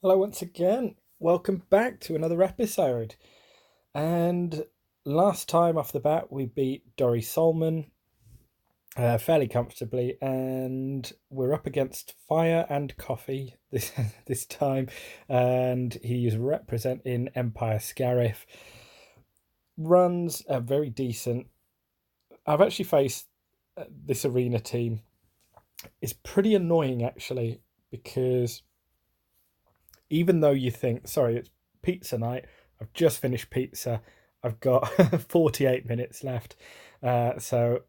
Hello once again. Welcome back to another episode. And last time off the bat, we beat Dory Solman fairly comfortably, and we're up against Fireand Coffee this time, and he's representing Empire Scarif. Runs a very decent. I've actually faced this arena team. It's pretty annoying actually because even though you think, sorry, it's pizza night, I've just finished pizza, I've got 48 minutes left. So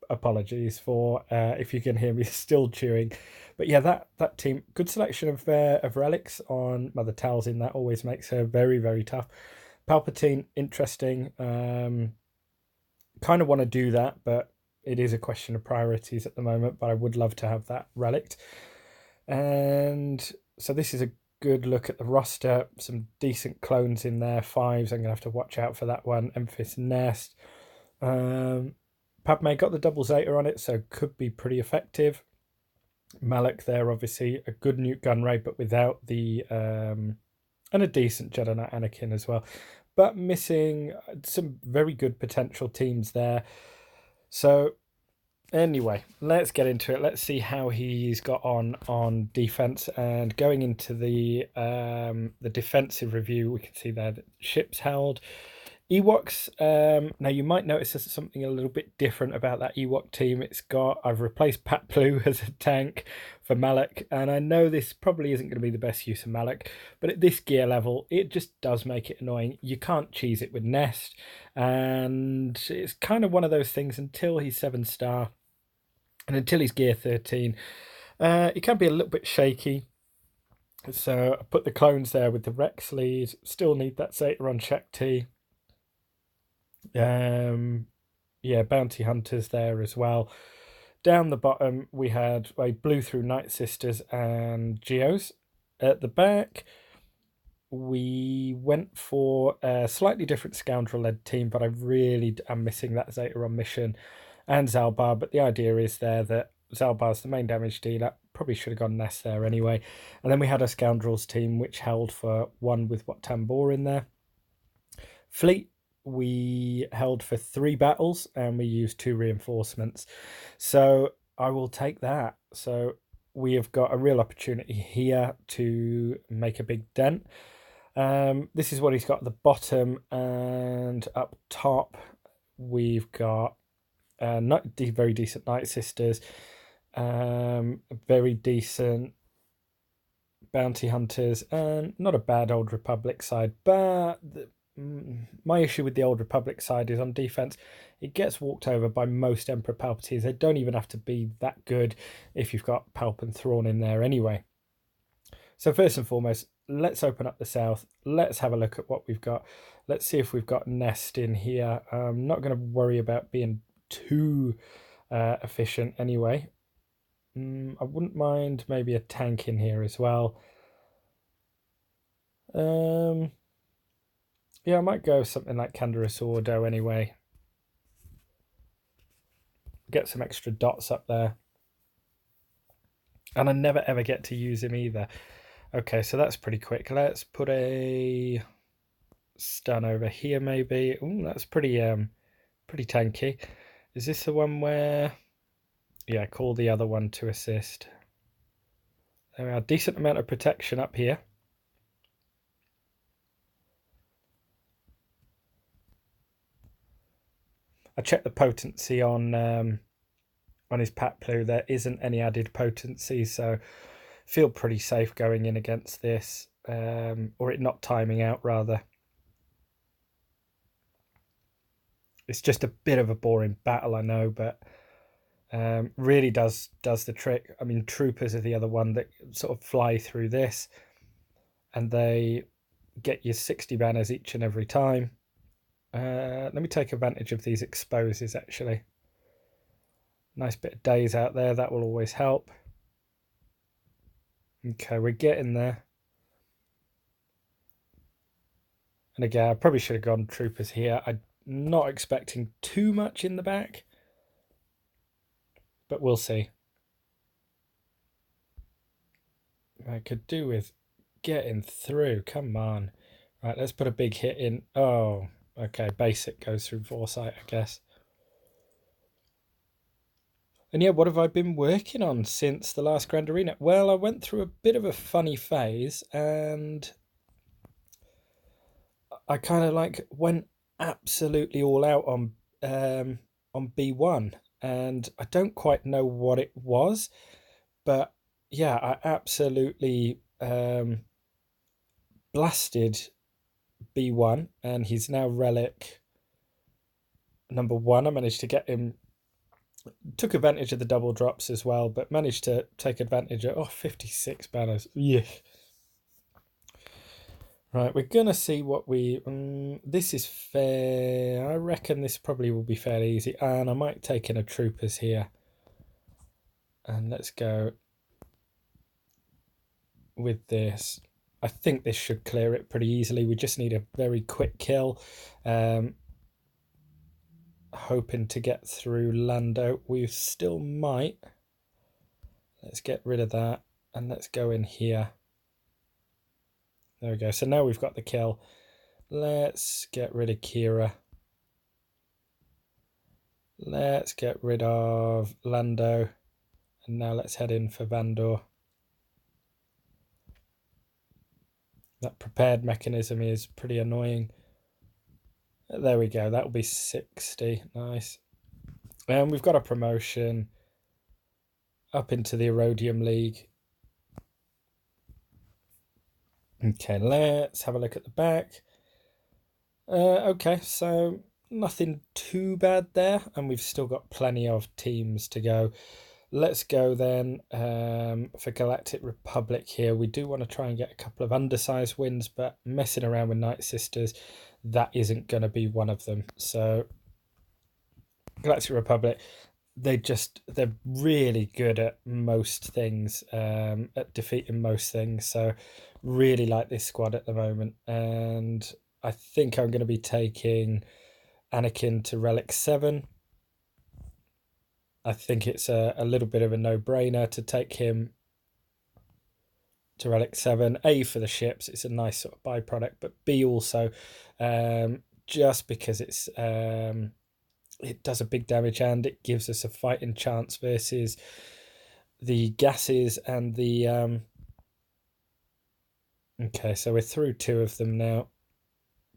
apologies for if you can hear me still chewing. But yeah, that team, good selection of relics on Mother Talzin. That always makes her very, very tough. Palpatine, interesting. Kind of want to do that, but it is a question of priorities at the moment. But I would love to have that relic. And so this is a good look at the roster. Some decent clones in there. Fives. I'm gonna have to watch out for that one. Memphis Nest. Padme got the double Zeta on it, so could be pretty effective. Malak there, obviously a good Newt Gunray, but without the and a decent Jedi Knight Anakin as well, but missing some very good potential teams there. So anyway, let's get into it. Let's see how he's got on defense. And going into the defensive review, we can see there that ships held. Ewoks. Now you might notice there's something a little bit different about that Ewok team. I've replaced Pat Blue as a tank for Malak, and I know this probably isn't going to be the best use of Malak, but at this gear level, it just does make it annoying. You can't cheese it with Nest, and it's kind of one of those things until he's 7-star. And until he's gear 13, he can be a little bit shaky. So I put the clones there with the Rex lead. Still need that Zeta on Shakti. Yeah, bounty hunters there as well. Down the bottom, we had a Blue through Night Sisters and Geos. At the back, we went for a slightly different scoundrel-led team, but I really am missing that Zeta on mission and Zalbar. But the idea is there that Zalbar's the main damage dealer. Probably should have gone Nest there anyway. And then we had a scoundrels team, which held for one with Wat Tambor in there. Fleet, we held for 3 battles and we used 2 reinforcements. So I will take that. So we have got a real opportunity here to make a big dent. This is what he's got at the bottom, and up top we've got very decent Night Sisters, very decent bounty hunters, and not a bad Old Republic side. But my issue with the Old Republic side is on defense, it gets walked over by most Emperor Palpatines. They don't even have to be that good if you've got Palp and Thrawn in there anyway. So first and foremost, let's open up the south. Let's have a look at what we've got. Let's see if we've got Nest in here. I'm not going to worry about being too efficient anyway. I wouldn't mind maybe a tank in here as well. Yeah, I might go something like Canderous Ordo anyway. Get some extra dots up there. And I never ever get to use him either. Okay, so that's pretty quick. Let's put a stun over here maybe. Ooh, that's pretty tanky. Is this the one where... Yeah, call the other one to assist. There we are. Decent amount of protection up here. I checked the potency on his Pat Blue. There isn't any added potency, so feel pretty safe going in against this, or it not timing out rather. It's just a bit of a boring battle, I know, but really does the trick. I mean, troopers are the other one that sort of fly through this, and they get you 60 banners each and every time. Let me take advantage of these exposes, actually. Nice bit of days out there, that will always help. Okay, we're getting there. And again, I probably should have gone troopers here. I'm not expecting too much in the back, but we'll see. I could do with getting through. Come on. Right, let's put a big hit in. Oh, okay. Basic goes through foresight, I guess. And yeah, what have I been working on since the last Grand Arena? Well, I went through a bit of a funny phase, and I kind of like went absolutely all out on B1, and I don't quite know what it was, but yeah, I absolutely blasted B1, and he's now relic number 1. I managed to get him, took advantage of the double drops as well, but managed to take advantage of 56 banners. Yeah. Right, we're gonna see what we this is fair. I reckon this probably will be fairly easy, and I might take in a troopers here, and let's go with this. I think this should clear it pretty easily. We just need a very quick kill. Hoping to get through Lando. We still might. Let's get rid of that, and let's go in here. There we go. So now we've got the kill. Let's get rid of Kira. Let's get rid of Lando. And now let's head in for Vandor. That prepared mechanism is pretty annoying. There we go. That'll be 60. Nice. And we've got a promotion up into the Erodium League. Okay, let's have a look at the back. Okay, so nothing too bad there, and we've still got plenty of teams to go. Let's go then for Galactic Republic here. We do want to try and get a couple of undersized wins, but messing around with Night Sisters, that isn't going to be one of them. So Galactic Republic, they're really good at most things, at defeating most things. So really like this squad at the moment, and I think I'm going to be taking Anakin to Relic 7. I think it's a little bit of a no-brainer to take him to Relic 7. A, for the ships, it's a nice sort of byproduct, but B, also just because it's it does a big damage, and it gives us a fighting chance versus the gases and the okay, so we're through 2 of them now.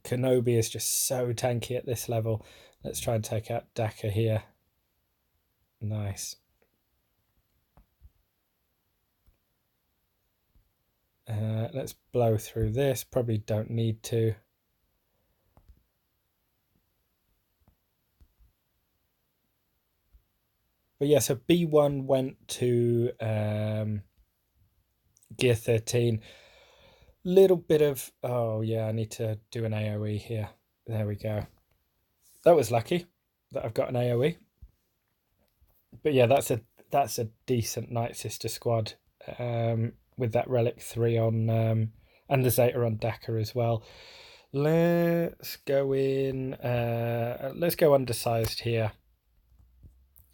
Kenobi is just so tanky at this level. Let's try and take out Daka here. Nice. Let's blow through this. Probably don't need to. But yeah, so B1 went to gear 13. Little bit of, oh yeah, I need to do an AoE here. There we go. That was lucky that I've got an AoE. But yeah, that's a decent Night Sister squad with that Relic 3 on and the Zeta on Daka as well. Let's go in. Let's go undersized here,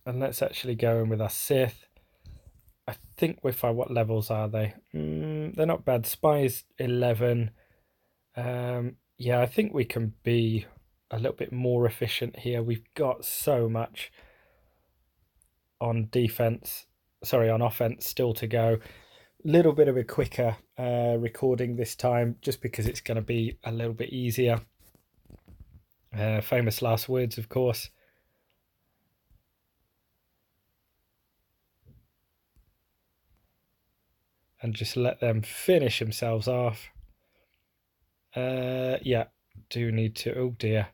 and let's actually go in with our Sith. I think what levels are they? They're not bad. Spies 11. Yeah, I think we can be a little bit more efficient here. We've got so much on defense, sorry, on offense still to go. Little bit of a quicker recording this time, just because it's going to be a little bit easier. Famous last words, of course. And just let them finish themselves off. Yeah, do need to. Oh dear,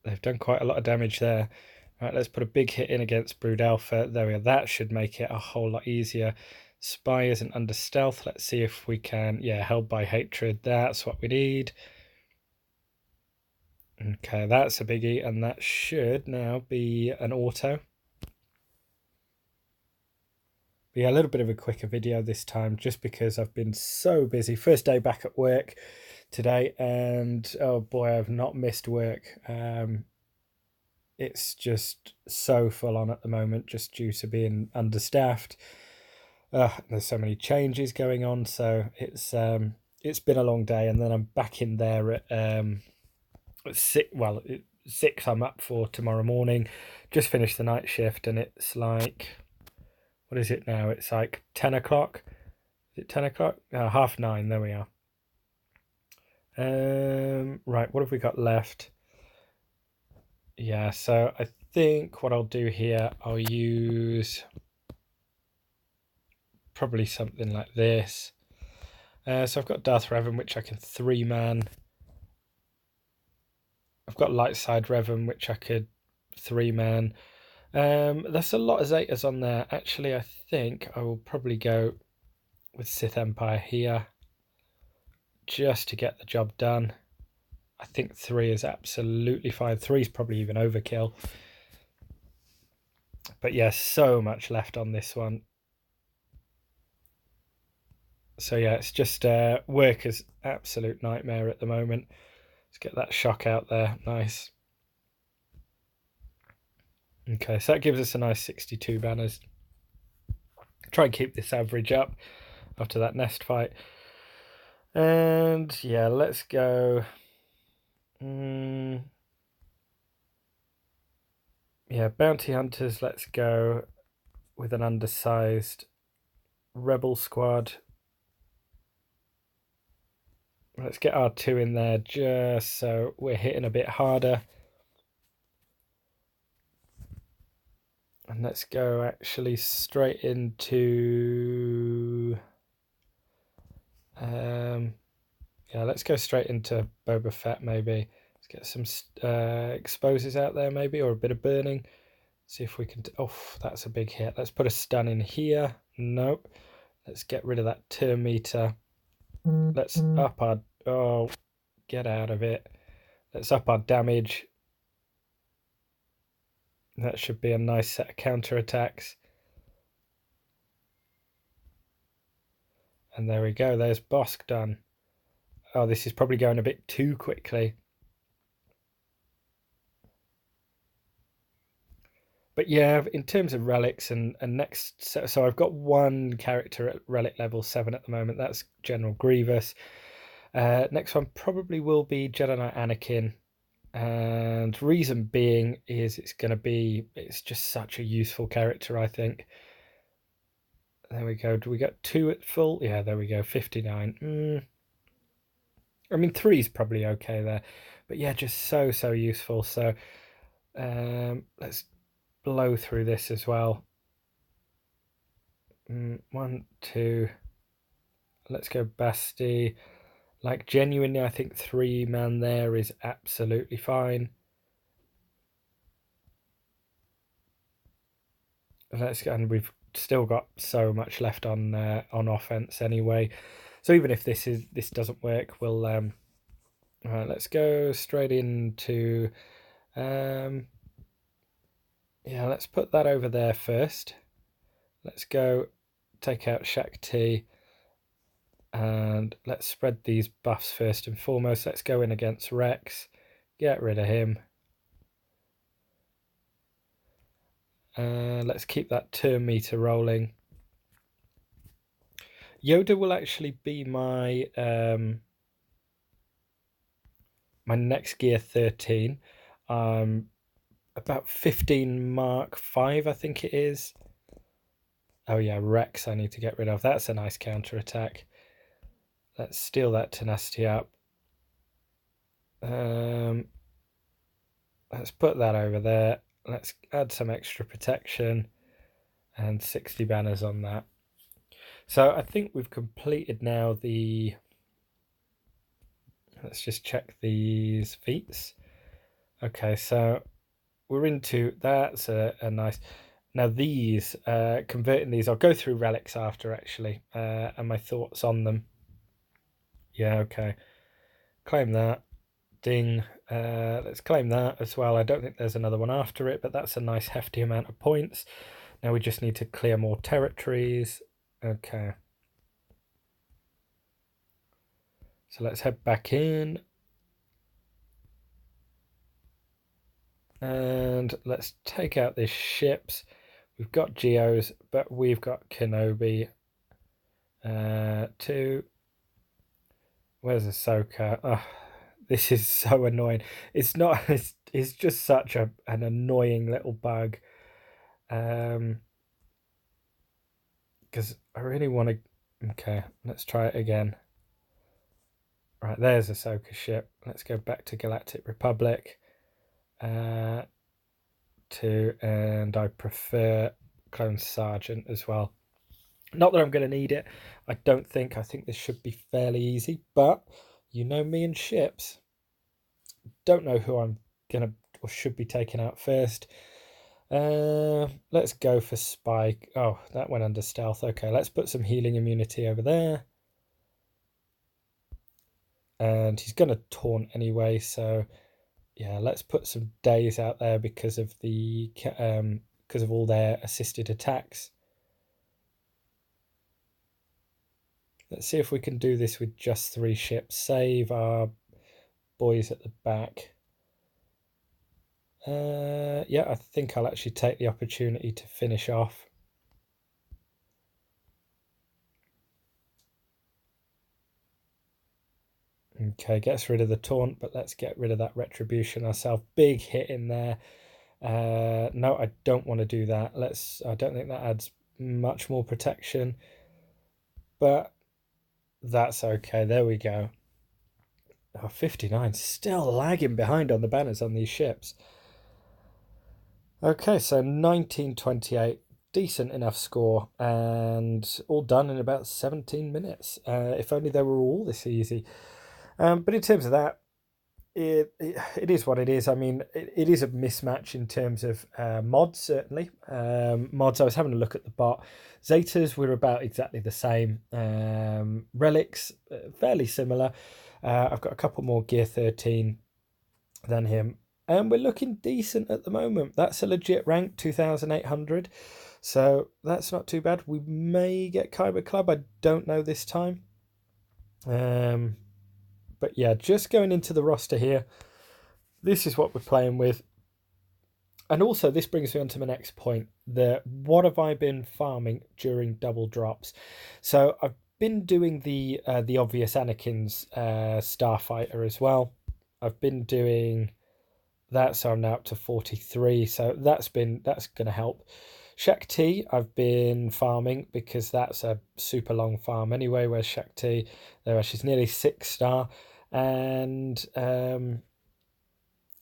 they've done quite a lot of damage there. Right, let's put a big hit in against Brood Alpha. There we are. That should make it a whole lot easier. Spy isn't under stealth. Let's see if we can. Yeah, held by hatred. That's what we need. Okay, that's a biggie, and that should now be an auto. But yeah, a little bit of a quicker video this time, just because I've been so busy. First day back at work today, and oh boy, I've not missed work. It's just so full on at the moment, just due to being understaffed. There's so many changes going on, so it's it's been a long day, and then I'm back in there at 6. Well, 6 I'm up for tomorrow morning. Just finished the night shift, and it's like, what is it now? It's like 10 o'clock. Is it 10 o'clock? 9:30. There we are. Right, what have we got left? Yeah, so I think what I'll do here, I'll use probably something like this. So I've got Darth Revan, which I can 3-man. I've got Light Side Revan, which I could 3-man. There's a lot of Zetas on there. Actually, I think I will probably go with Sith Empire here, just to get the job done. I think 3 is absolutely fine. 3 is probably even overkill. But yeah, so much left on this one. So yeah, it's just worker's absolute nightmare at the moment. Let's get that shock out there. Nice. Okay, so that gives us a nice 62 banners. Try and keep this average up after that nest fight. And yeah, let's go. Yeah, bounty hunters, let's go with an undersized rebel squad. Let's get our 2 in there just so we're hitting a bit harder. And let's go actually straight into... yeah, let's go straight into Boba Fett maybe. Let's get some exposes out there maybe, or a bit of burning. See if we can... Oh, that's a big hit. Let's put a stun in here. Nope. Let's get rid of that turn meter. Let's up our... Oh, get out of it. Let's up our damage. That should be a nice set of counterattacks. And there we go. There's Bosk done. Oh, this is probably going a bit too quickly. But yeah, in terms of relics and next... So I've got 1 character at relic level 7 at the moment. That's General Grievous. Next one probably will be Jedi Knight Anakin. And reason being is it's just such a useful character, I think. There we go. Do we get 2 at full? Yeah, there we go. 59. I mean, 3 is probably okay there. But yeah, just so useful. So let's blow through this as well. 1, 2. Let's go Basti. Like, genuinely, I think 3-man there is absolutely fine. Let's go, and we've still got so much left on offense anyway. So even if this doesn't work, we'll let's go straight into yeah, let's put that over there first. Let's go take out Shakti. And let's spread these buffs first and foremost. Let's go in against Rex. Get rid of him. Let's keep that turn meter rolling. Yoda will actually be my my next gear 13. About 15 Mark 5, I think it is. Oh yeah, Rex I need to get rid of. That's a nice counter attack. Let's steal that tenacity up. Let's put that over there. Let's add some extra protection and 60 banners on that. So I think we've completed now the... Let's just check these feats. Okay, so we're into... That's a nice... Now these, converting these, I'll go through relics after actually, and my thoughts on them. Yeah, okay. Claim that. Ding. Let's claim that as well. I don't think there's another one after it, but that's a nice hefty amount of points. Now we just need to clear more territories. Okay. So let's head back in. And let's take out these ships. We've got Geos, but we've got Kenobi. 2. Where's Ahsoka? Oh, this is so annoying. It's not. It's just such an annoying little bug. Because I really want to. Okay, let's try it again. Right, there's Ahsoka ship. Let's go back to Galactic Republic. And I prefer Clone Sergeant as well. Not that I'm going to need it. I don't think. I think this should be fairly easy. But you know me and ships. Don't know who I'm gonna or should be taking out first. Let's go for Spike. Oh, that went under stealth. Okay, let's put some healing immunity over there. And he's gonna taunt anyway, so yeah, let's put some days out there because of the because of all their assisted attacks. Let's see if we can do this with just 3 ships. Save our boys at the back. Yeah, I think I'll actually take the opportunity to finish off. Okay, gets rid of the taunt, but let's get rid of that retribution ourselves. Big hit in there. No, I don't want to do that. I don't think that adds much more protection, but that's okay. There we go. Oh, 59, still lagging behind on the banners on these ships. Okay, so 1928, decent enough score, and all done in about 17 minutes. If only they were all this easy. But in terms of that, it is what it is. I mean, it is a mismatch in terms of mods, certainly. Mods, I was having a look at the bot. Zetas were about exactly the same. Relics, fairly similar. I've got a couple more Gear 13 than him. And we're looking decent at the moment. That's a legit rank, 2,800. So that's not too bad. We may get Kyber Club. I don't know this time. But yeah, just going into the roster here, this is what we're playing with. And also, this brings me on to my next point. What have I been farming during double drops? So I've been doing the obvious Anakin's Starfighter as well. I've been doing that, so I'm now up to 43. So that's going to help. Shakti, I've been farming because that's a super long farm anyway. Where's Shakti? There, she's nearly 6-star. And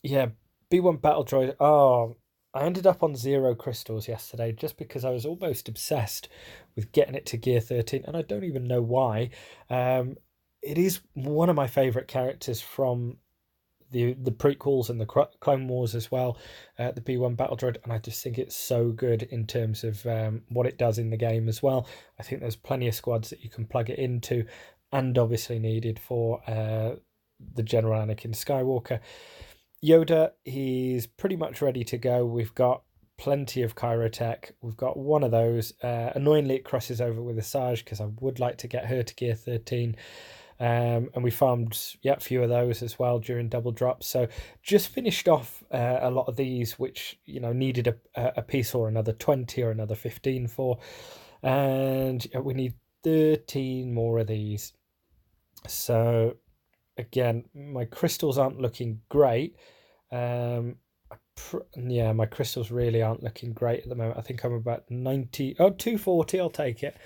yeah, B1 Battle Droid. Oh, I ended up on 0 crystals yesterday just because I was almost obsessed with getting it to Gear 13, and I don't even know why. It is one of my favourite characters from the prequels and the Clone Wars as well, the B1 Battle Droid, and I just think it's so good in terms of what it does in the game as well. I think there's plenty of squads that you can plug it into, and obviously needed for the General Anakin Skywalker. Yoda, he's pretty much ready to go. We've got plenty of Kyrotech. We've got one of those. Annoyingly, it crosses over with Asajj because I would like to get her to Gear 13. And we farmed a few of those as well during double drops. So just finished off a lot of these, which needed a piece or another 20 or another 15 for, and we need 13 more of these. So again, my crystals aren't looking great. My crystals really aren't looking great at the moment. I think I'm about 90. Oh, 240. I'll take it.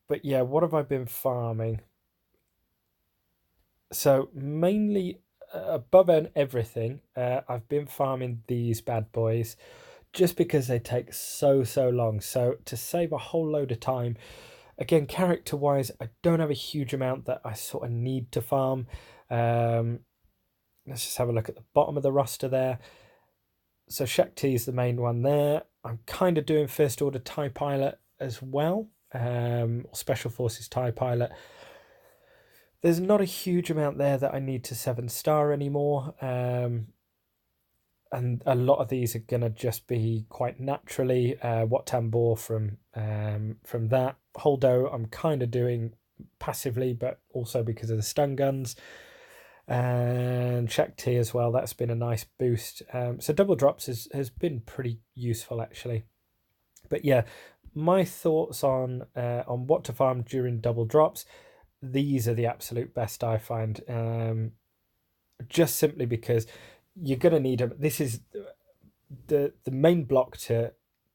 But yeah, what have I been farming? So mainly above and everything, I've been farming these bad boys just because they take so long. So to save a whole load of time, again, character wise, I don't have a huge amount that I sort of need to farm. Let's just have a look at the bottom of the roster there. So Shakti is the main one there. I'm kind of doing First Order TIE Pilot as well, or Special Forces TIE Pilot. There's not a huge amount there that I need to 7-star anymore. And a lot of these are going to just be quite naturally Wat Tambor from that. Holdo I'm kind of doing passively, but also because of the stun guns. And Shakti as well, that's been a nice boost. So double drops has been pretty useful actually. But yeah, my thoughts on what to farm during double drops. these are the absolute best I find, just simply because you're going to need them. This is the main block to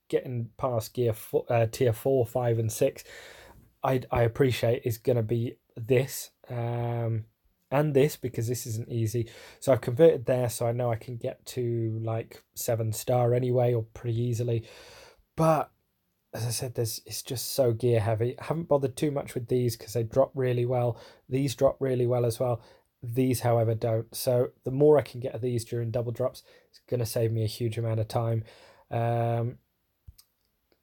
getting past tier 4, 5 and 6. I appreciate is going to be this, and this, because this isn't easy. So I've converted there, so I know I can get to like 7-star anyway, or pretty easily. But as I said, it's just so gear heavy. I haven't bothered too much with these because they drop really well. These drop really well as well. These, however, don't. So the more I can get of these during double drops, it's going to save me a huge amount of time.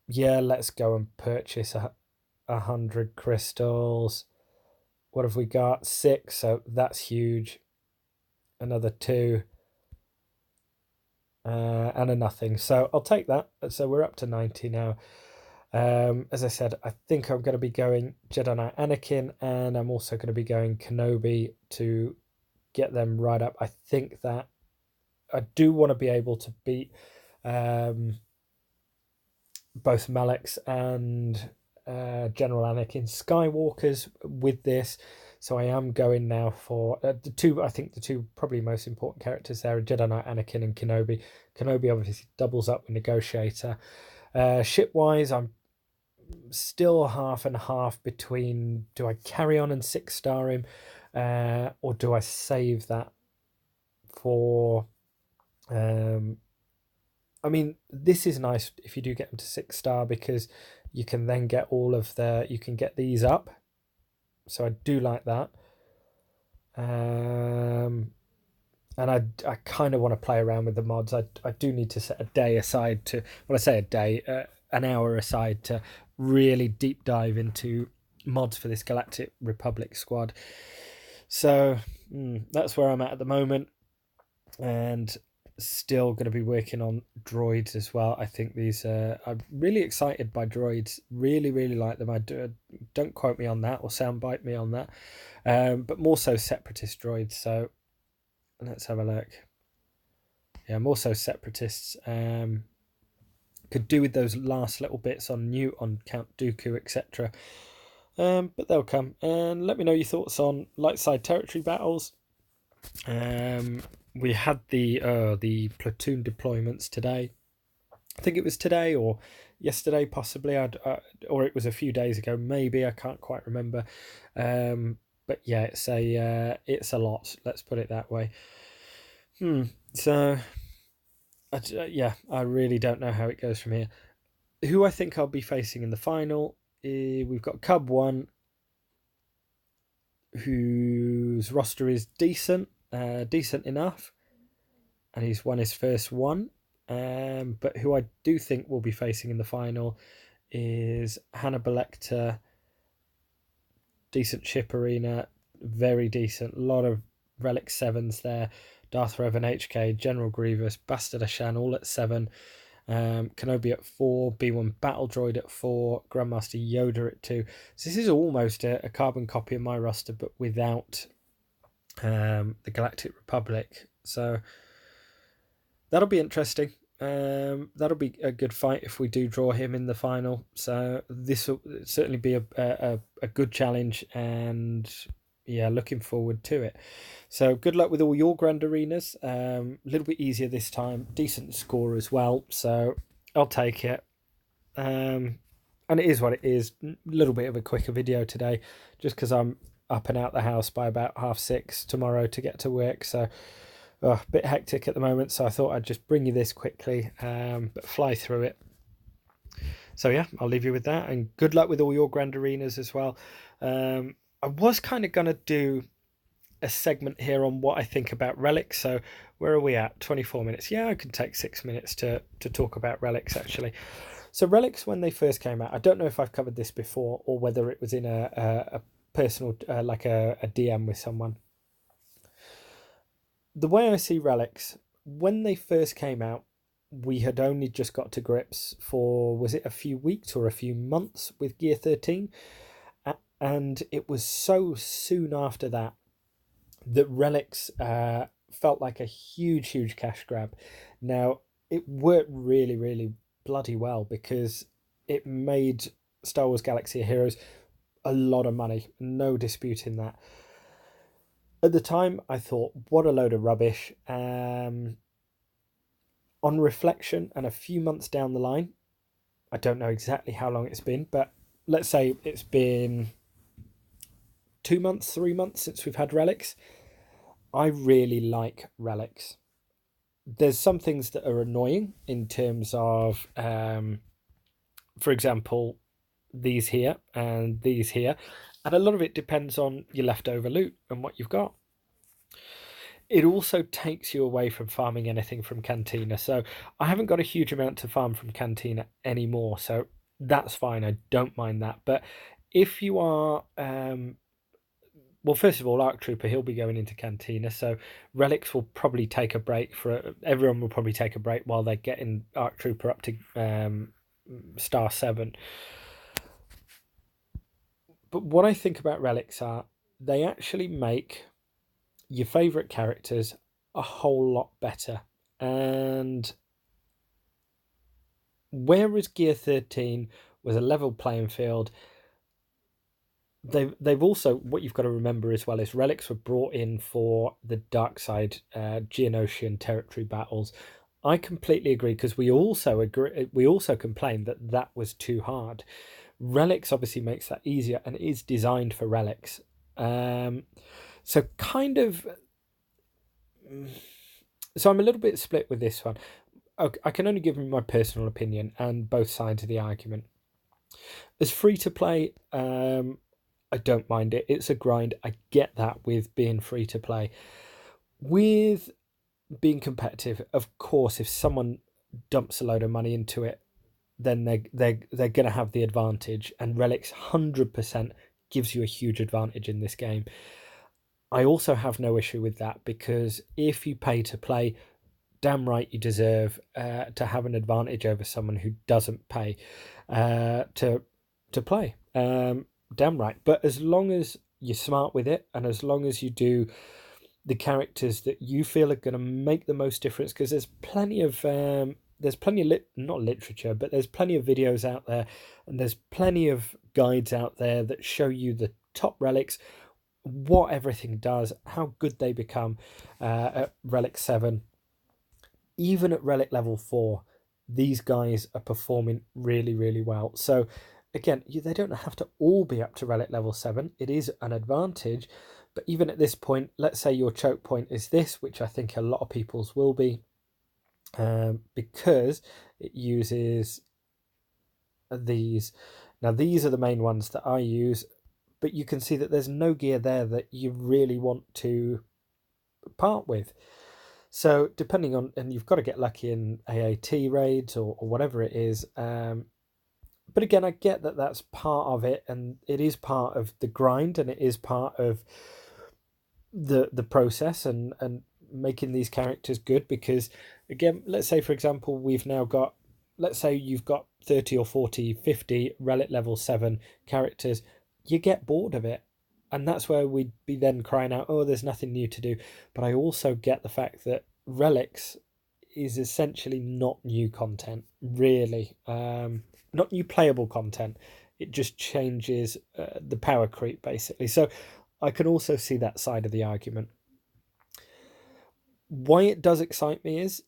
Yeah, let's go and purchase 100 crystals. What have we got? 6, so that's huge. Another 2. And a nothing. So I'll take that. So we're up to 90 now. As I said, I think I'm going to be going Jedi Knight Anakin, and I'm also going to be going Kenobi to get them right up. I think that I do want to be able to beat both Malex and General Anakin Skywalkers with this. So I am going now for the two. I think the two probably most important characters there are Jedi Knight Anakin and Kenobi. Kenobi obviously doubles up with Negotiator. Ship-wise, I'm still half and half between, do I carry on and 6-star him, or do I save that for... I mean, this is nice if you do get them to 6-star, because you can then get all of you can get these up. So I do like that. And I kind of want to play around with the mods. I do need to set a day aside to, when I say a day, an hour aside to really deep dive into mods for this Galactic Republic squad. So that's where I'm at the moment, and still going to be working on droids as well. I think these I'm really excited by droids. Really like them. Don't quote me on that or soundbite me on that, but more so separatist droids. So let's have a look. Yeah, more so separatists. Could do with those last little bits on Count Dooku, etc. But they'll come. And let me know your thoughts on light side territory battles. We had the platoon deployments today. I think it was today or yesterday, possibly. Or it was a few days ago, maybe. I can't quite remember. But yeah, it's a lot. Let's put it that way. So yeah, I really don't know how it goes from here. Who I think I'll be facing in the final, we've got Cub 1, whose roster is decent enough, and he's won his first one. But who I do think will be facing in the final is Hannibal Lecter. Decent ship arena, very decent. A lot of Relic 7s there. Darth Revan HK, General Grievous, Bastard Ashan, all at 7. Kenobi at 4, B1 Battle Droid at 4, Grandmaster Yoda at 2. So this is almost a carbon copy of my roster, but without the Galactic Republic. So that'll be interesting. That'll be a good fight if we do draw him in the final. So this will certainly be a good challenge, and yeah, looking forward to it. So good luck with all your grand arenas. A little bit easier this time. Decent score as well, so I'll take it. And it is what it is. A little bit of a quicker video today, just because I'm up and out the house by about 6:30 tomorrow to get to work. So a bit hectic at the moment, so I thought I'd just bring you this quickly, but fly through it. So yeah, I'll leave you with that, and good luck with all your grand arenas as well. I was kind of going to do a segment here on what I think about relics. So where are we at? 24 minutes. Yeah, I could take 6 minutes to talk about relics, actually. So relics, when they first came out, I don't know if I've covered this before or whether it was in a personal, like a DM with someone. The way I see relics, when they first came out, we had only just got to grips for, was it a few weeks or a few months with Gear 13? And it was so soon after that relics felt like a huge cash grab. Now, it worked really bloody well, because it made Star Wars Galaxy of Heroes a lot of money, no disputing that. At the time, I thought, what a load of rubbish. On reflection, and a few months down the line, I don't know exactly how long it's been, but let's say it's been 2 months, 3 months since we've had relics. I really like relics. There's some things that are annoying in terms of, for example, these here and these here. And a lot of it depends on your leftover loot and what you've got. It also takes you away from farming anything from Cantina. So I haven't got a huge amount to farm from Cantina anymore. So that's fine. I don't mind that. But if you are, well, first of all, Arc Trooper, he'll be going into Cantina. So Relics will probably take a break everyone will probably take a break while they're getting Arc Trooper up to Star 7. But what I think about Relics are they actually make your favourite characters a whole lot better. And whereas Gear 13 was a level playing field, they've also, what you've got to remember as well is relics were brought in for the dark side Geonosian territory battles. I completely agree, because we also complained that that was too hard. Relics obviously makes that easier and is designed for relics. So kind of, so I'm a little bit split with this one. I can only give you my personal opinion and both sides of the argument. As free to play, I don't mind it. It's a grind. I get that with being free to play. With being competitive, of course, if someone dumps a load of money into it, then they're going to have the advantage. And Relics 100% gives you a huge advantage in this game. I also have no issue with that, because if you pay to play, damn right you deserve to have an advantage over someone who doesn't pay to play. Damn right. But as long as you're smart with it, and as long as you do the characters that you feel are going to make the most difference, because there's plenty of not literature, but there's plenty of videos out there, and there's plenty of guides out there that show you the top relics, what everything does, how good they become at Relic 7. Even at Relic level 4, these guys are performing really, really well. So again, they don't have to all be up to Relic level 7. It is an advantage. But even at this point, let's say your choke point is this, which I think a lot of people's will be, because it uses these. Now, these are the main ones that I use, but you can see that there's no gear there that you really want to part with. So depending on, and you've got to get lucky in AAT raids or whatever it is. But again, I get that that's part of it, and it is part of the grind, and it is part of the process and making these characters good. Because again, let's say for example we've now got, let's say you've got 30 or 40, 50 relic level 7 characters, you get bored of it, and that's where we'd be then crying out, oh, there's nothing new to do. But I also get the fact that relics is essentially not new content, really, not new playable content. It just changes the power creep, basically. So I can also see that side of the argument. Why it does excite me is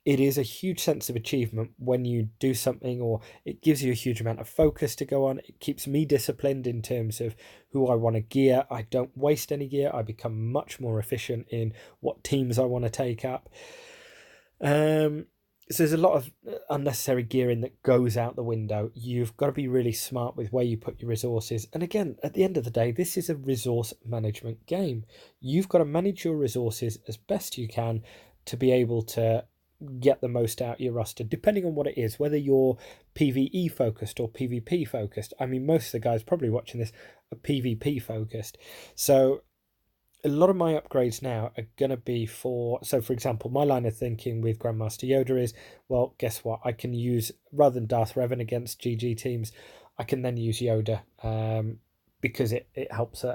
it is a huge sense of achievement when you do something, or it gives you a huge amount of focus to go on. It keeps me disciplined in terms of who I want to gear. I don't waste any gear. I become much more efficient in what teams I want to take up. So there's a lot of unnecessary gearing that goes out the window. You've got to be really smart with where you put your resources. And again, at the end of the day, this is a resource management game. You've got to manage your resources as best you can to be able to get the most out of your roster, depending on what it is, whether you're PvE focused or PvP focused. I mean, most of the guys probably watching this are PvP focused. So a lot of my upgrades now are going to be for, so for example, my line of thinking with Grandmaster Yoda is, well, guess what? I can use, rather than Darth Revan against GG teams, I can then use Yoda because it helps,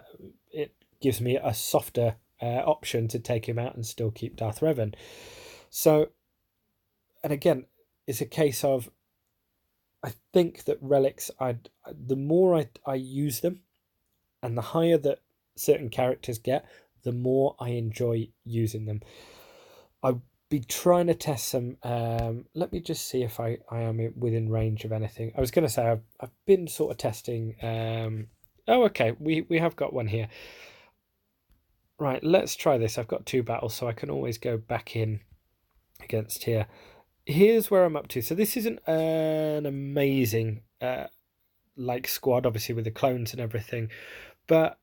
it gives me a softer option to take him out and still keep Darth Revan. So, and again, it's a case of I think that relics, the more I use them, and the higher that certain characters get, the more I enjoy using them. I'll be trying to test some. Let me just see if I am within range of anything. I was going to say I've been sort of testing. Oh, okay, we have got one here. Right, let's try this. I've got 2 battles, so I can always go back in against here. Here's where I'm up to. So this isn't an amazing like squad, obviously with the clones and everything, but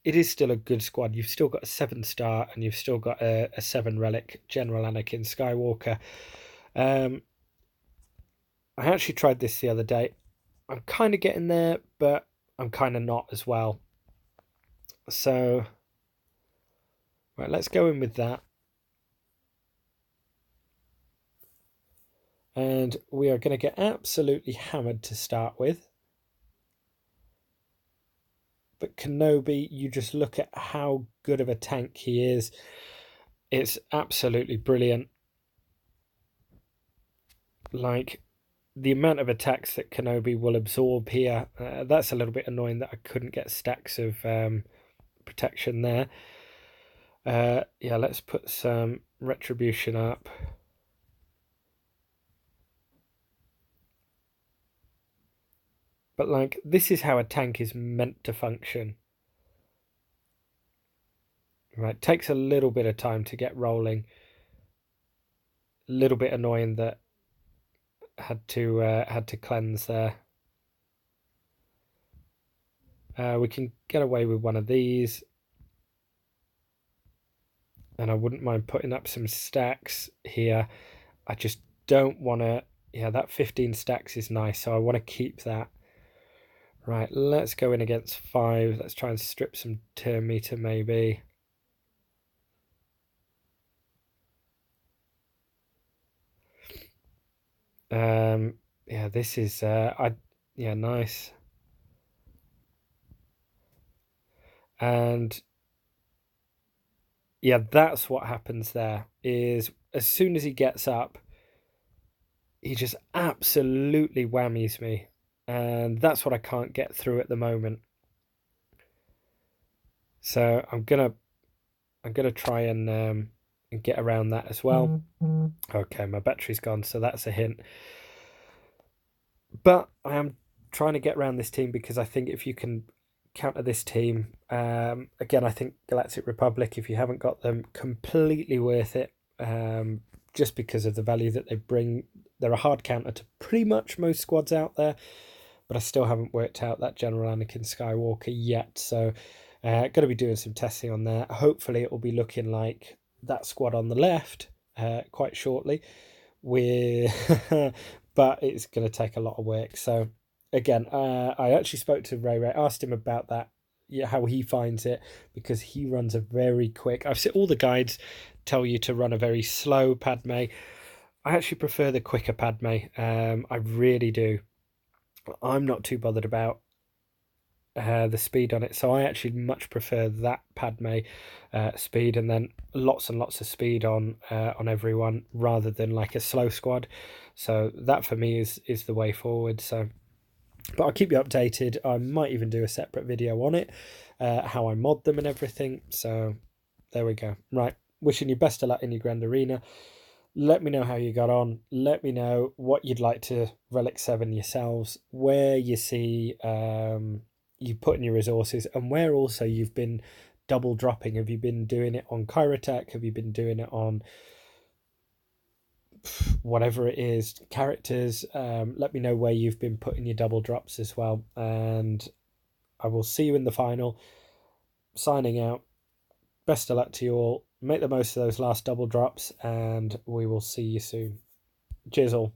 it is still a good squad. You've still got a 7-star and you've still got a 7 relic General Anakin Skywalker. I actually tried this the other day. I'm kind of getting there, but I'm kind of not as well. So, right, let's go in with that. And we are going to get absolutely hammered to start with. But Kenobi, you just look at how good of a tank he is. It's absolutely brilliant. Like, the amount of attacks that Kenobi will absorb here, that's a little bit annoying that I couldn't get stacks of protection there. Yeah, let's put some retribution up. But like, this is how a tank is meant to function. Right, takes a little bit of time to get rolling. A little bit annoying that had to cleanse there. We can get away with one of these. And I wouldn't mind putting up some stacks here. I just don't want to... Yeah, that 15 stacks is nice, so I want to keep that. Right, let's go in against 5. Let's try and strip some turn meter, maybe. Yeah, this is... yeah, nice. And... yeah, that's what happens there, is as soon as he gets up, he just absolutely whammies me. And that's what I can't get through at the moment. So I'm gonna try and get around that as well. Okay, my battery's gone, so that's a hint. But I am trying to get around this team because I think if you can counter this team, again, I think Galactic Republic, if you haven't got them, completely worth it. Just because of the value that they bring. They're a hard counter to pretty much most squads out there, but I still haven't worked out that General Anakin Skywalker yet. So going to be doing some testing on there. Hopefully it will be looking like that squad on the left quite shortly. But it's going to take a lot of work. So again, I actually spoke to Ray, asked him about that, yeah, how he finds it, because he runs a very quick... I've seen all the guides tell you to run a very slow Padme. I actually prefer the quicker Padme. I really do. I'm not too bothered about the speed on it, so I actually much prefer that Padme speed, and then lots and lots of speed on everyone rather than like a slow squad. So that for me is the way forward. So, but I'll keep you updated. I might even do a separate video on it, how I mod them and everything. So there we go. Right, wishing you best of luck in your Grand Arena. Let me know how you got on. Let me know what you'd like to Relic 7 yourselves, where you see you put in your resources, and where also you've been double dropping. Have you been doing it on Kyrotech? Have you been doing it on whatever it is, characters? Let me know where you've been putting your double drops as well. And I will see you in the final. Signing out. Best of luck to you all. Make the most of those last double drops, and we will see you soon. Cheers all.